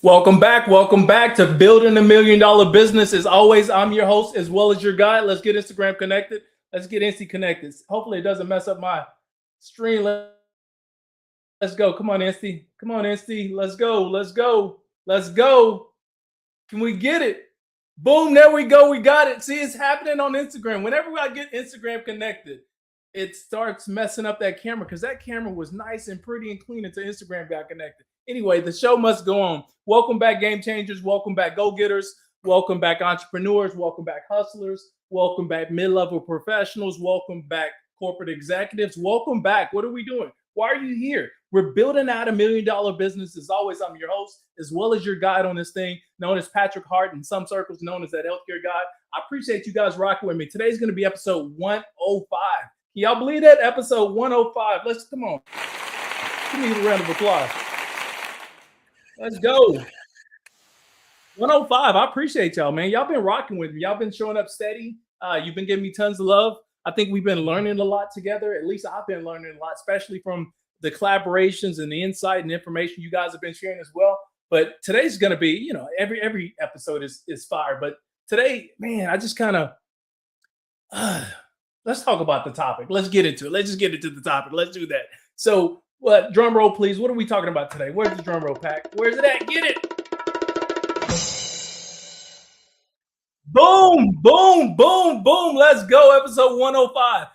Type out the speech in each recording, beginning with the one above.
Welcome back to Building $1 Million Business. As always, I'm your host as well as your guide. Let's get Instagram connected. Let's get Insta connected. Hopefully it doesn't mess up my stream. Let's go. Come on, Insta. Come on, Insta. Let's go. Let's go. Let's go. Can we get it? Boom, there we go. We got it. See, it's happening on Instagram. Whenever I get Instagram connected, it starts messing up that camera because that camera was nice and pretty and clean until Instagram got connected. Anyway, the show must go on. Welcome back, game changers. Welcome back, go-getters. Welcome back, entrepreneurs. Welcome back, hustlers. Welcome back, mid-level professionals. Welcome back, corporate executives. Welcome back. What are we doing? Why are you here? We're building out $1 million business. As always, I'm your host, as well as your guide on this thing, known as Patrick Hart, in some circles known as that healthcare guy. I appreciate you guys rocking with me. Today's going to be episode 105. Can y'all believe that? Episode 105. Let's come on. Give me a round of applause. Let's go. 105. I appreciate y'all, man. Y'all been rocking with me. Y'all been showing up steady. You've been giving me tons of love. I think we've been learning a lot together. At least I've been learning a lot, especially from the collaborations and the insight and information you guys have been sharing as well. But today's going to be, every episode is fire. But today, man, I just kind of, let's talk about the topic. Let's get into it. Let's just get into the topic. Let's do that. So, drum roll, please. What are we talking about today? Where's the drum roll pack? Where's it at? Get it. Boom, boom, boom, boom. Let's go. Episode 105.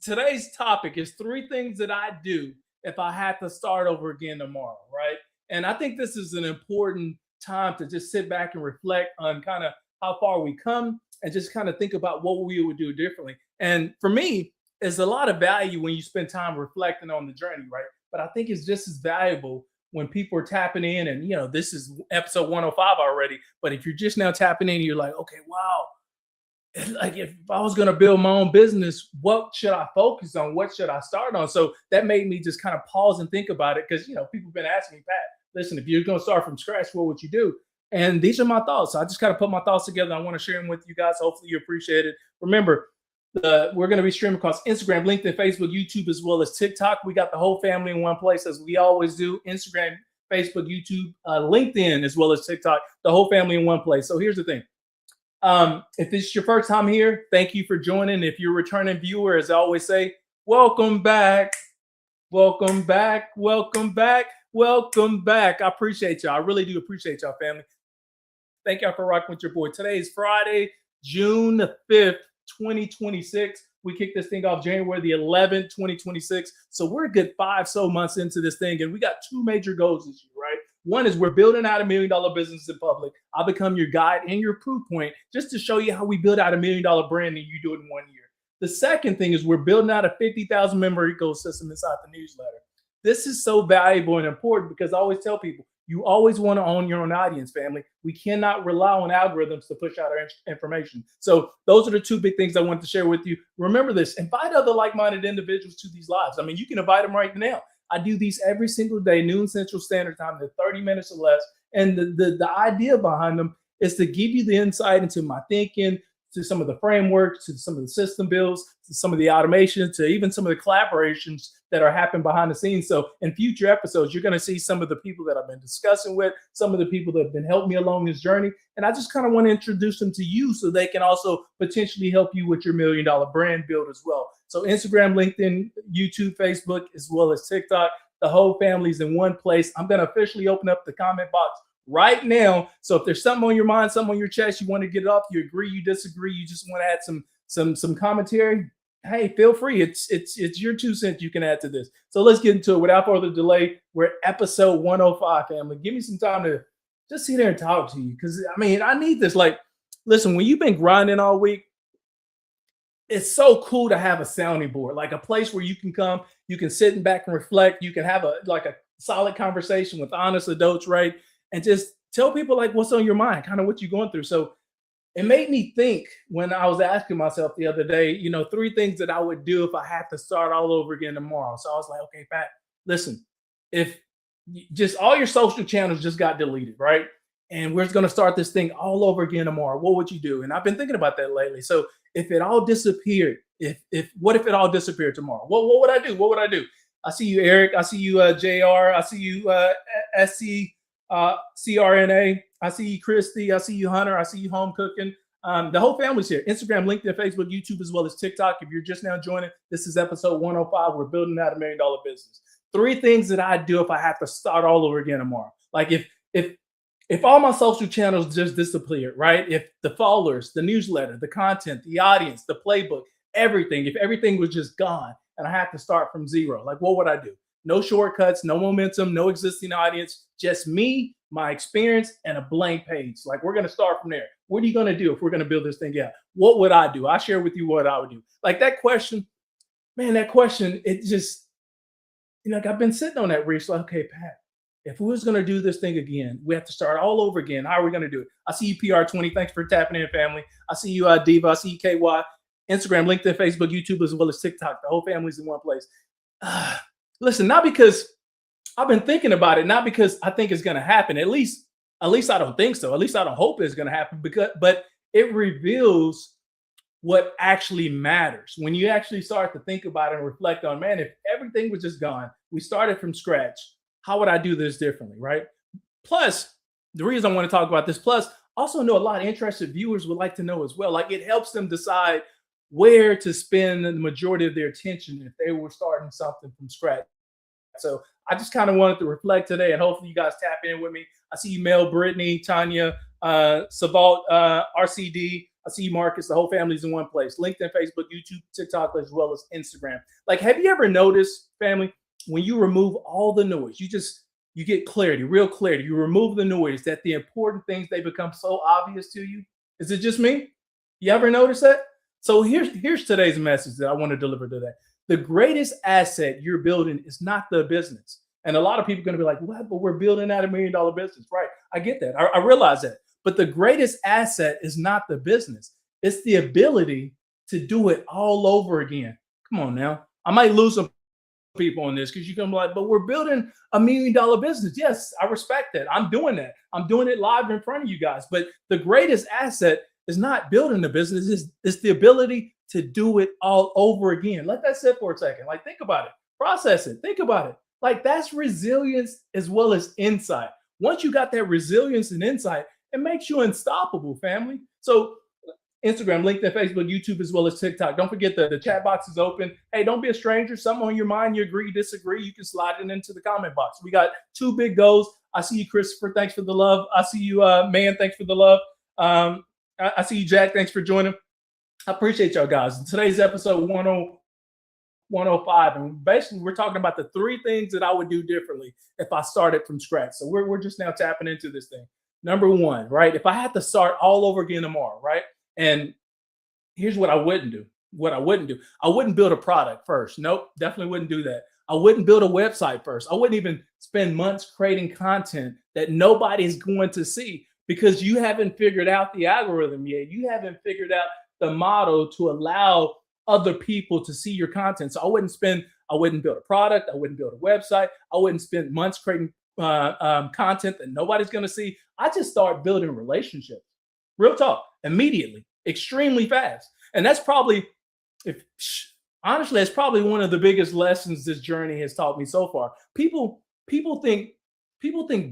Today's topic is 3 things that I do if I had to start over again tomorrow, right? And I think this is an important time to just sit back and reflect on kind of how far we come and just kind of think about what we would do differently. And for me, there's a lot of value when you spend time reflecting on the journey, right? But I think it's just as valuable when people are tapping in and, this is episode 105 already. But if you're just now tapping in, you're like, okay, wow. Like if I was going to build my own business, what should I focus on? What should I start on? So that made me just kind of pause and think about it because, people have been asking me, Pat, listen, if you're going to start from scratch, what would you do? And these are my thoughts. So I just kind of put my thoughts together. I want to share them with you guys. Hopefully you appreciate it. Remember, we're going to be streaming across Instagram, LinkedIn, Facebook, YouTube, as well as TikTok. We got the whole family in one place, as we always do. Instagram, Facebook, YouTube, LinkedIn, as well as TikTok, the whole family in one place. So here's the thing. If this is your first time here, thank you for joining. If you're a returning viewer, as I always say, welcome back. Welcome back. Welcome back. Welcome back. I appreciate y'all. I really do appreciate y'all, family. Thank y'all for rocking with your boy. Today is Friday, June the 5th. 2026. We kicked this thing off January the 11th, 2026. So we're a good 5 months into this thing. And we got 2 major goals this year, right? One is we're building out $1 million business in public. I'll become your guide and your proof point just to show you how we build out $1 million brand and you do it in 1 year. The second thing is we're building out a 50,000 member ecosystem inside the newsletter. This is so valuable and important because I always tell people, you always want to own your own audience, family. We cannot rely on algorithms to push out our information. So those are the 2 big things I wanted to share with you. Remember this, invite other like-minded individuals to these lives. I mean, you can invite them right now. I do these every single day, noon Central Standard Time, they're 30 minutes or less. And the idea behind them is to give you the insight into my thinking, to some of the frameworks, to some of the system builds, to some of the automation, to even some of the collaborations that are happening behind the scenes. So in future episodes, you're going to see some of the people that I've been discussing with, some of the people that have been helping me along this journey. And I just kind of want to introduce them to you so they can also potentially help you with your $1 million brand build as well. So Instagram, LinkedIn, YouTube, Facebook, as well as TikTok, the whole family's in one place. I'm going to officially open up the comment box right now. So if there's something on your mind, something on your chest, you want to get it off, you agree, you disagree, you just want to add some commentary, hey, feel free. It's your 2 cents you can add to this. So let's get into it. Without further delay, we're at episode 105, family. Give me some time to just sit there and talk to you. Because, I need this. Like, listen, when you've been grinding all week, it's so cool to have a sounding board, like a place where you can come, you can sit back and reflect. You can have a solid conversation with honest adults, right? And just tell people like what's on your mind, kind of what you're going through. So it made me think when I was asking myself the other day, 3 things that I would do if I had to start all over again tomorrow. So I was like, okay, Pat, listen, if just all your social channels just got deleted, right? And we're going to start this thing all over again tomorrow, what would you do? And I've been thinking about that lately. So if it all disappeared, what if it all disappeared tomorrow? What would I do? What would I do? I see you, Eric. I see you, JR. I see you, SC. CRNA. I see you, Christy. I see you, Hunter. I see you, home cooking. The whole family's here. Instagram, LinkedIn, Facebook, YouTube, as well as TikTok. If you're just now joining, this is episode 105. We're building out $1 million business. 3 things that I do if I have to start all over again tomorrow. Like if all my social channels just disappeared, right? If the followers, the newsletter, the content, the audience, the playbook, everything, if everything was just gone and I had to start from zero, like what would I do? No shortcuts, no momentum, no existing audience, just me, my experience, and a blank page. Like we're going to start from there. What are you going to do if we're going to build this thing out? What would I do? I share with you what I would do. Like that question, man, it just, like I've been sitting on that reach. Like, okay, Pat, if we was going to do this thing again, we have to start all over again. How are we going to do it? I see you, PR20. Thanks for tapping in, family. I see you, Diva. I see you, KY. Instagram, LinkedIn, Facebook, YouTube, as well as TikTok. The whole family's in one place. Listen, not because I've been thinking about it, not because I think it's going to happen. At least I don't think so. At least I don't hope it's going to happen. But it reveals what actually matters when you actually start to think about it and reflect on, man, if everything was just gone, we started from scratch, how would I do this differently, right? Plus, the reason I want to talk about this, plus, also know a lot of interested viewers would like to know as well. Like it helps them decide where to spend the majority of their attention if they were starting something from scratch. So I just kind of wanted to reflect today, and hopefully you guys tap in with me. I see you, Mel, Brittany, Tanya, Savalt, RCD. I see you, Marcus. The whole family's in one place. LinkedIn, Facebook, YouTube, TikTok, as well as Instagram. Like, have you ever noticed, family, when you remove all the noise, you get clarity, real clarity. You remove the noise, that the important things, they become so obvious to you. Is it just me? You ever notice that? So here's today's message that I want to deliver today. The greatest asset you're building is not the business. And a lot of people are going to be like, what? But we're building out $1 million business. Right. I get that. I realize that. But the greatest asset is not the business. It's the ability to do it all over again. Come on now. I might lose some people on this because you can be like, but we're building $1 million business. Yes, I respect that. I'm doing that. I'm doing it live in front of you guys. But the greatest asset is not building the business. It's the ability to do it all over again. Let that sit for a second. Like, think about it. Process it. Think about it. Like, that's resilience as well as insight. Once you got that resilience and insight, it makes you unstoppable, family. So Instagram, LinkedIn, Facebook, YouTube, as well as TikTok. Don't forget the chat box is open. Hey, don't be a stranger. Something on your mind, you agree, disagree, you can slide it into the comment box. We got 2 big goals. I see you, Christopher. Thanks for the love. I see you, man. Thanks for the love. I see you, Jack. Thanks for joining. I appreciate y'all guys. In today's episode 105, and basically we're talking about the 3 things that I would do differently if I started from scratch. So we're just now tapping into this thing. Number 1, right? If I had to start all over again tomorrow, right? And here's what I wouldn't do. I wouldn't build a product first. Nope, definitely wouldn't do that. I wouldn't build a website first. I wouldn't even spend months creating content that nobody's going to see because you haven't figured out the algorithm yet. You haven't figured out the model to allow other people to see your content. So I wouldn't build a product. I wouldn't build a website. I wouldn't spend months creating content that nobody's going to see. I just start building relationships. Real talk, immediately, extremely fast. And that's probably, honestly, that's probably one of the biggest lessons this journey has taught me so far. People think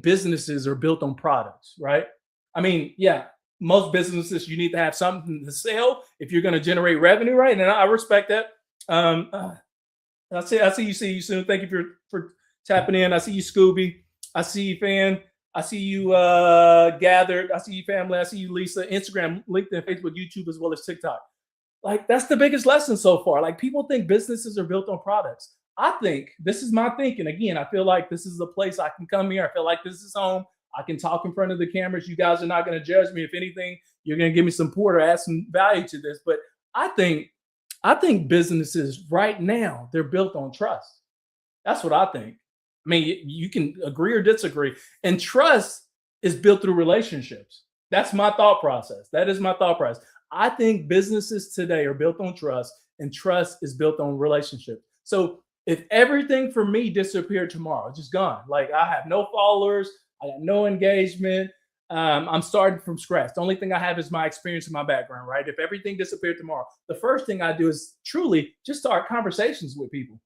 businesses are built on products, right? I mean, yeah, most businesses, you need to have something to sell if you're going to generate revenue, right? And I respect that. I see you soon. Thank you for tapping in. I see you, Scooby. I see you, Fan. I see you, Gathered. I see you, family. I see you, Lisa. Instagram, LinkedIn, Facebook, YouTube, as well as TikTok. Like, that's the biggest lesson so far. Like, people think businesses are built on products. I think, this is my thinking. Again, I feel like this is a place I can come here. I feel like this is home. I can talk in front of the cameras. You guys are not going to judge me. If anything, you're going to give me some support or add some value to this. But I think businesses right now, they're built on trust. That's what I think. I mean, you can agree or disagree. And trust is built through relationships. That's my thought process. That is my thought process. I think businesses today are built on trust, and trust is built on relationships. So if everything for me disappeared tomorrow, just gone, like I have no followers, I got no engagement, I'm starting from scratch. The only thing I have is my experience and my background, right? If everything disappeared tomorrow, the first thing I do is truly just start conversations with people.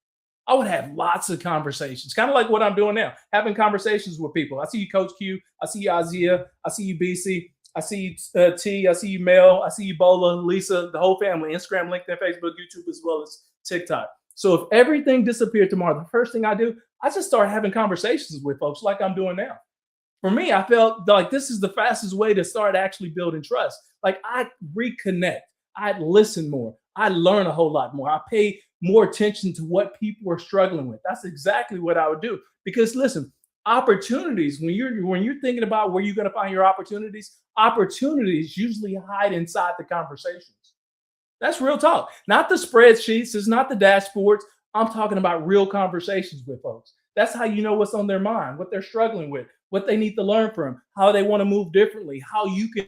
I would have lots of conversations, kind of like what I'm doing now, having conversations with people. I see you, Coach Q. I see you, Isaiah. I see you, BC. I see you, T. I see you, Mel. I see you, Bola, Lisa, the whole family, Instagram, LinkedIn, Facebook, YouTube, as well as TikTok. So if everything disappeared tomorrow, the first thing I do, I just start having conversations with folks like I'm doing now. For me, I felt like this is the fastest way to start actually building trust. Like I reconnect, I listen more, I learn a whole lot more, I pay more attention to what people are struggling with. That's exactly what I would do. Because listen, opportunities, when you're thinking about where you're going to find your opportunities usually hide inside the conversations. That's real talk. Not the spreadsheets, it's not the dashboards. I'm talking about real conversations with folks. That's how you know what's on their mind, what they're struggling with, what they need to learn from, how they want to move differently, how you can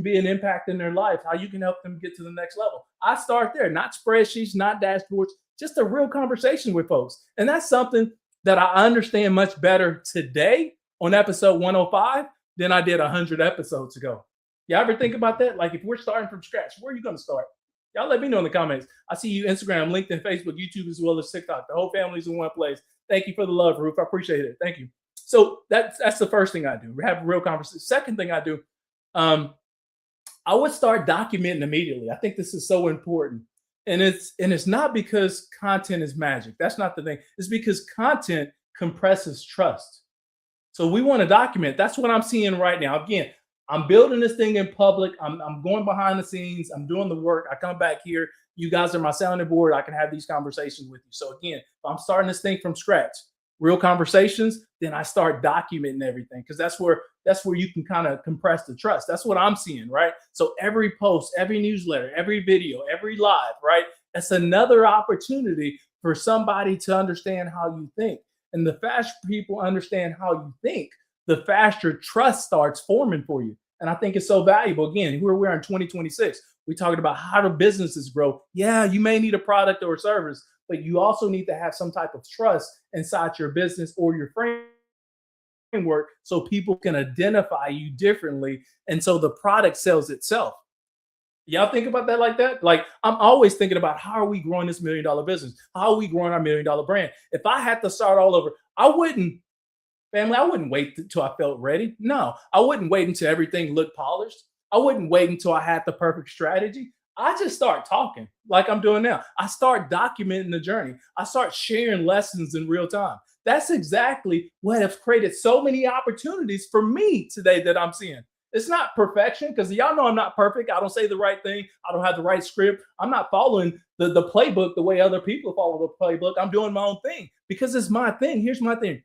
be an impact in their life, how you can help them get to the next level. I start there, not spreadsheets, not dashboards, just a real conversation with folks. And that's something that I understand much better today on episode 105 than I did 100 episodes ago. You ever think about that? Like if we're starting from scratch, where are you going to start? Y'all let me know in the comments. I see you Instagram, LinkedIn, Facebook, YouTube, as well as TikTok. The whole family's in one place. Thank you for the love, Ruth. I appreciate it. Thank you. So that's the first thing I do. We have a real conversation. Second thing I do, I would start documenting immediately. I think this is so important. And it's not because content is magic. That's not the thing. It's because content compresses trust. So we want to document. That's what I'm seeing right now. Again, I'm building this thing in public. I'm going behind the scenes. I'm doing the work. I come back here. You guys are my sounding board. I can have these conversations with you. So again, if I'm starting this thing from scratch, real conversations, then I start documenting everything because that's where you can kind of compress the trust. That's what I'm seeing, right? So every post, every newsletter, every video, every live, right? That's another opportunity for somebody to understand how you think. And the faster people understand how you think, the faster trust starts forming for you. And I think it's so valuable. Again, here we are in 2026. We're talking about how do businesses grow. Yeah, you may need a product or a service, but you also need to have some type of trust inside your business or your framework so people can identify you differently. And so the product sells itself. Y'all think about that like that? Like I'm always thinking about how are we growing this $1 million business? How are we growing our $1 million brand? If I had to start all over, I wouldn't wait until I felt ready. No, I wouldn't wait until everything looked polished. I wouldn't wait until I had the perfect strategy. I just start talking like I'm doing now. I start documenting the journey. I start sharing lessons in real time. That's exactly what has created so many opportunities for me today that I'm seeing. It's not perfection because y'all know I'm not perfect. I don't say the right thing. I don't have the right script. I'm not following the playbook the way other people follow the playbook. I'm doing my own thing because it's my thing. Here's my thing.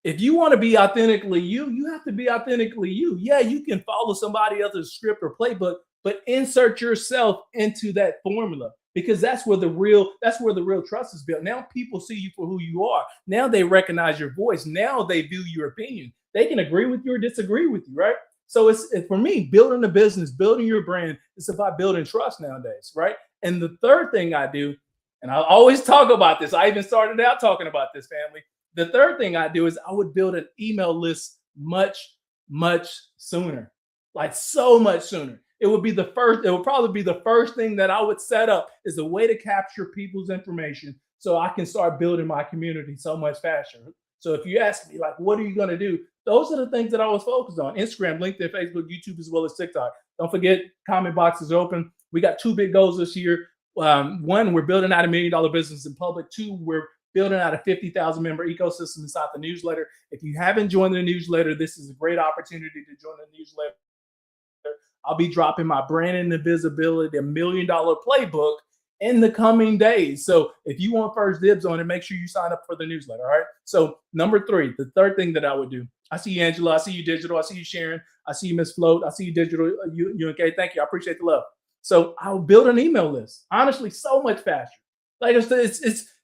If you want to be authentically you, you have to be authentically you. Yeah, you can follow somebody else's script or playbook, but insert yourself into that formula because that's where the real trust is built. Now people see you for who you are. Now they recognize your voice. Now they view your opinion. They can agree with you or disagree with you, right? So it's for me, building a business, building your brand, it's about building trust nowadays, right? And the third thing I do, and I always talk about this, I even started out talking about this, family. The third thing I do is I would build an email list much, much sooner, like so much sooner. It would probably be the first thing that I would set up is a way to capture people's information so I can start building my community so much faster. So if you ask me, like, what are you going to do? Those are the things that I was focused on. Instagram, LinkedIn, Facebook, YouTube, as well as TikTok. Don't forget, comment box is open. We got 2 big goals this year. One, we're building out $1 million business in public. 2, we're building out a 50,000 member ecosystem inside the newsletter. If you haven't joined the newsletter, this is a great opportunity to join the newsletter. I'll be dropping my brand and visibility, $1 million playbook in the coming days. So if you want first dibs on it, make sure you sign up for the newsletter. All right. So number 3, the third thing that I would do. I see you, Angela. I see you, Digital. I see you, Sharon. I see you, Miss Float. I see you, Digital. UNK. Thank you. I appreciate the love. So I'll build an email list. Honestly, so much faster. Like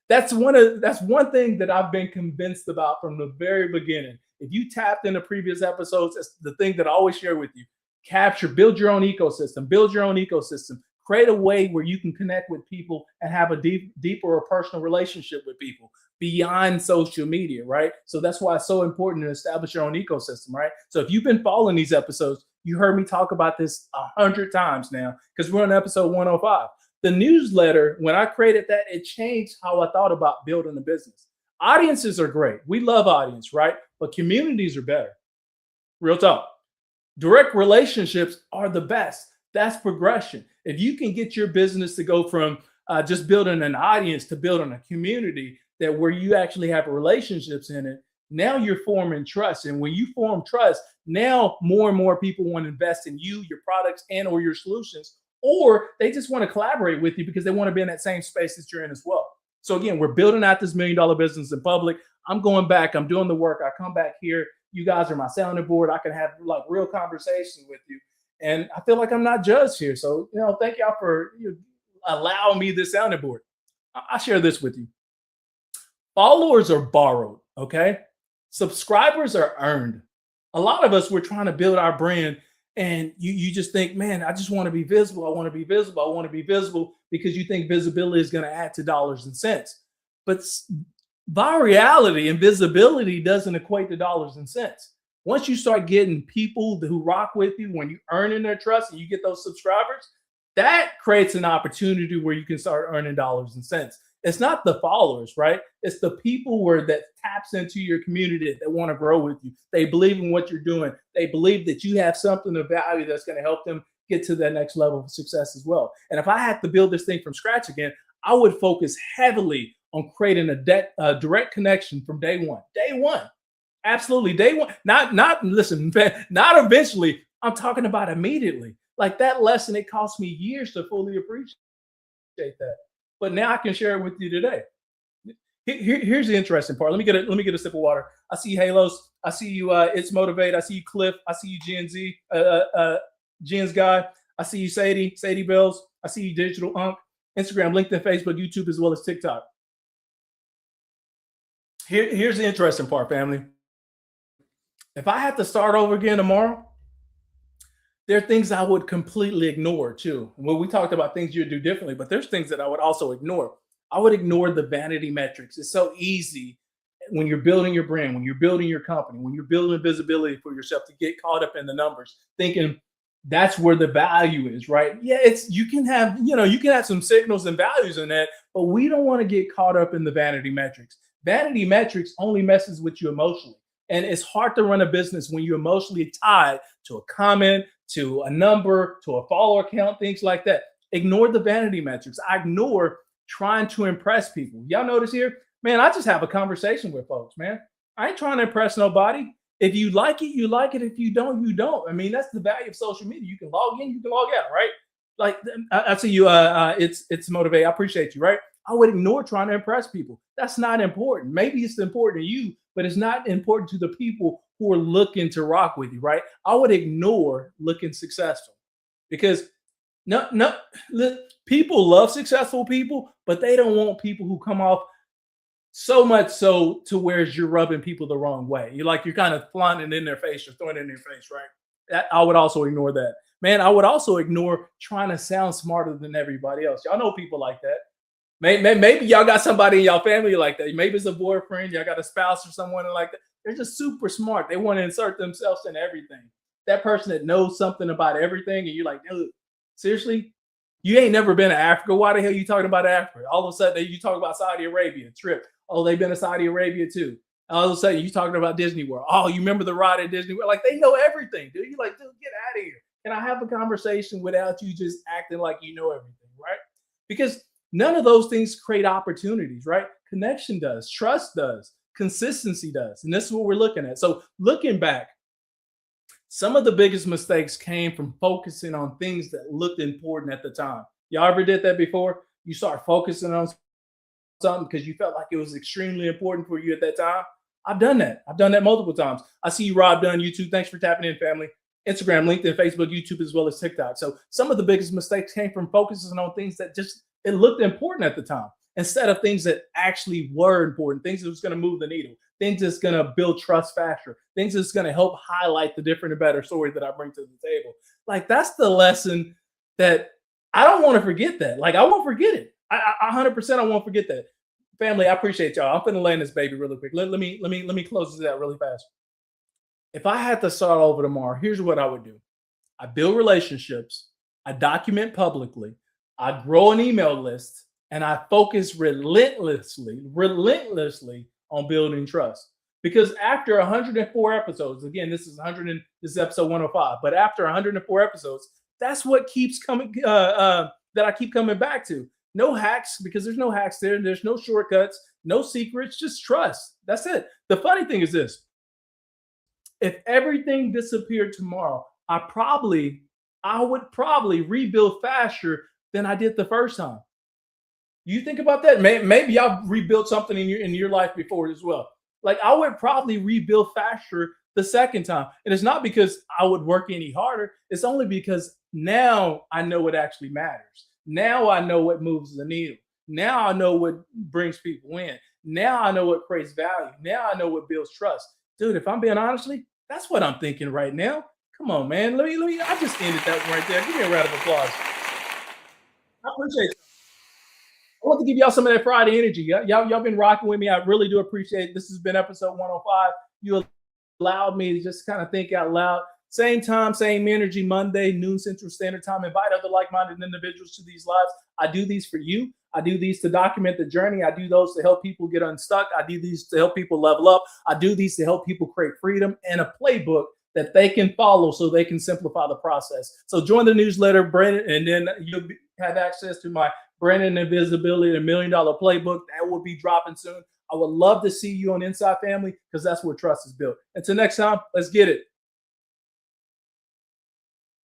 that's one thing that I've been convinced about from the very beginning. If you tapped into previous episodes, it's the thing that I always share with you. Build your own ecosystem. Create a way where you can connect with people and have a deeper or personal relationship with people beyond social media, right? So that's why it's so important to establish your own ecosystem, right? So if you've been following these episodes, you heard me talk about this 100 times now because we're on episode 105. The newsletter, when I created that, it changed how I thought about building a business. Audiences are great. We love audience, right? But communities are better. Real talk. Direct relationships are the best. That's progression. If you can get your business to go from just building an audience to building a community that where you actually have relationships in it, now you're forming trust. And when you form trust, now more and more people want to invest in you, your products, and or your solutions, or they just want to collaborate with you because they want to be in that same space that you're in as well. So again, we're building out this $1 million business in public. I'm going back. I'm doing the work. I come back here. You guys are my sounding board. I can have like real conversations with you, and I feel like I'm not judged here. So thank y'all for allowing me this sounding board. I share this with you. Followers are borrowed. Okay, subscribers are earned. A lot of us, we're trying to build our brand, and you just think, man, I just want to be visible. I want to be visible. I want to be visible because you think visibility is going to add to dollars and cents. But virality and visibility doesn't equate to dollars and cents. Once you start getting people who rock with you, when you earn in their trust and you get those subscribers, that creates an opportunity where you can start earning dollars and cents. It's not the followers, right? It's the people where that taps into your community that want to grow with you. They believe in what you're doing. They believe that you have something of value that's going to help them get to that next level of success as well. And if I had to build this thing from scratch again, I would focus heavily on creating a direct connection from day one. Day one. Absolutely. Day one. Not listen, not eventually. I'm talking about immediately. Like that lesson, it cost me years to fully appreciate that. But now I can share it with you today. Here's the interesting part. Let me get a sip of water. I see you, Halos. I see you, It's Motivate. I see you, Cliff. I see you, Gen Z, Jen's Guy. I see you, Sadie Bells. I see you, Digital Unk. Instagram, LinkedIn, Facebook, YouTube, as well as TikTok. Here's the interesting part, family. If I had to start over again tomorrow, there are things I would completely ignore too. Well, we talked about things you'd do differently, but there's things that I would also ignore. I would ignore the vanity metrics. It's so easy when you're building your brand, when you're building your company, when you're building visibility for yourself to get caught up in the numbers, thinking that's where the value is, right? Yeah, you can have some signals and values in that, but we don't want to get caught up in the vanity metrics. Vanity metrics only messes with you emotionally. And it's hard to run a business when you're emotionally tied to a comment, to a number, to a follower count, things like that. Ignore the vanity metrics. I ignore trying to impress people. Y'all notice here? Man, I just have a conversation with folks, man. I ain't trying to impress nobody. If you like it, you like it. If you don't, you don't. I mean, that's the value of social media. You can log in, you can log out, right? Like I see you, it's Motivate. I appreciate you, right? I would ignore trying to impress people. That's not important. Maybe it's important to you, but it's not important to the people who are looking to rock with you, right? I would ignore looking successful because people love successful people, but they don't want people who come off so much so to where you're rubbing people the wrong way. You're kind of flaunting in their face or throwing it in their face, right? I would also ignore that. Man, I would also ignore trying to sound smarter than everybody else. Y'all know people like that. Maybe y'all got somebody in y'all family like that. Maybe it's a boyfriend, y'all got a spouse or someone like that. They're just super smart. They want to insert themselves in everything. That person that knows something about everything, and you're like, dude, seriously? You ain't never been to Africa. Why the hell are you talking about Africa? All of a sudden, you talk about Saudi Arabia trip. Oh, they've been to Saudi Arabia too. All of a sudden, you talking about Disney World. Oh, you remember the ride at Disney World? Like, they know everything, dude. You're like, dude, get out of here. Can I have a conversation without you just acting like you know everything, right? Because none of those things create opportunities, right? Connection does, trust does, consistency does. And this is what we're looking at. So looking back, some of the biggest mistakes came from focusing on things that looked important at the time. Y'all ever did that before? You start focusing on something because you felt like it was extremely important for you at that time. I've done that. I've done that multiple times. I see you, Rob Dunn, YouTube. Thanks for tapping in, family. Instagram, LinkedIn, Facebook, YouTube, as well as TikTok. So some of the biggest mistakes came from focusing on things that just, it looked important at the time instead of things that actually were important, things that was going to move the needle, things that's going to build trust faster, things that's going to help highlight the different and better stories that I bring to the table. Like, that's the lesson that I don't want to forget that. Like, I won't forget it. I 100% I won't forget that. Family, I appreciate y'all. I'm finna land this baby really quick. Let me close this out really fast. If I had to start over tomorrow, here's what I would do. I build relationships. I document publicly. I grow an email list, and I focus relentlessly on building trust. Because after 104 episodes, again, this is episode 105, but after 104 episodes, that's what keeps coming that I keep coming back to. No hacks, because there's no hacks there. There's no shortcuts, no secrets, just trust. That's it. The funny thing is this: if everything disappeared tomorrow, I would probably rebuild faster than I did the first time. You think about that. Maybe y'all rebuilt something in your life before as well. Like, I would probably rebuild faster the second time, and it's not because I would work any harder. It's only because now I know what actually matters. Now I know what moves the needle. Now I know what brings people in. Now I know what creates value. Now I know what builds trust. Dude, if I'm being honestly, that's what I'm thinking right now. Come on, man. Let me. I just ended that one right there. Give me a round of applause. I appreciate it. I want to give y'all some of that Friday energy. Y'all been rocking with me. I really do appreciate it. This has been episode 105. You allowed me to just kind of think out loud. Same time, same energy, Monday, noon Central Standard Time. Invite other like-minded individuals to these lives. I do these for you. I do these to document the journey. I do those to help people get unstuck. I do these to help people level up. I do these to help people create freedom and a playbook that they can follow so they can simplify the process. So join the newsletter, Brandon, and then you'll have access to my Brandon Invisibility, the $1 Million Playbook. That will be dropping soon. I would love to see you on Inside Family, because that's where trust is built. Until next time, let's get it.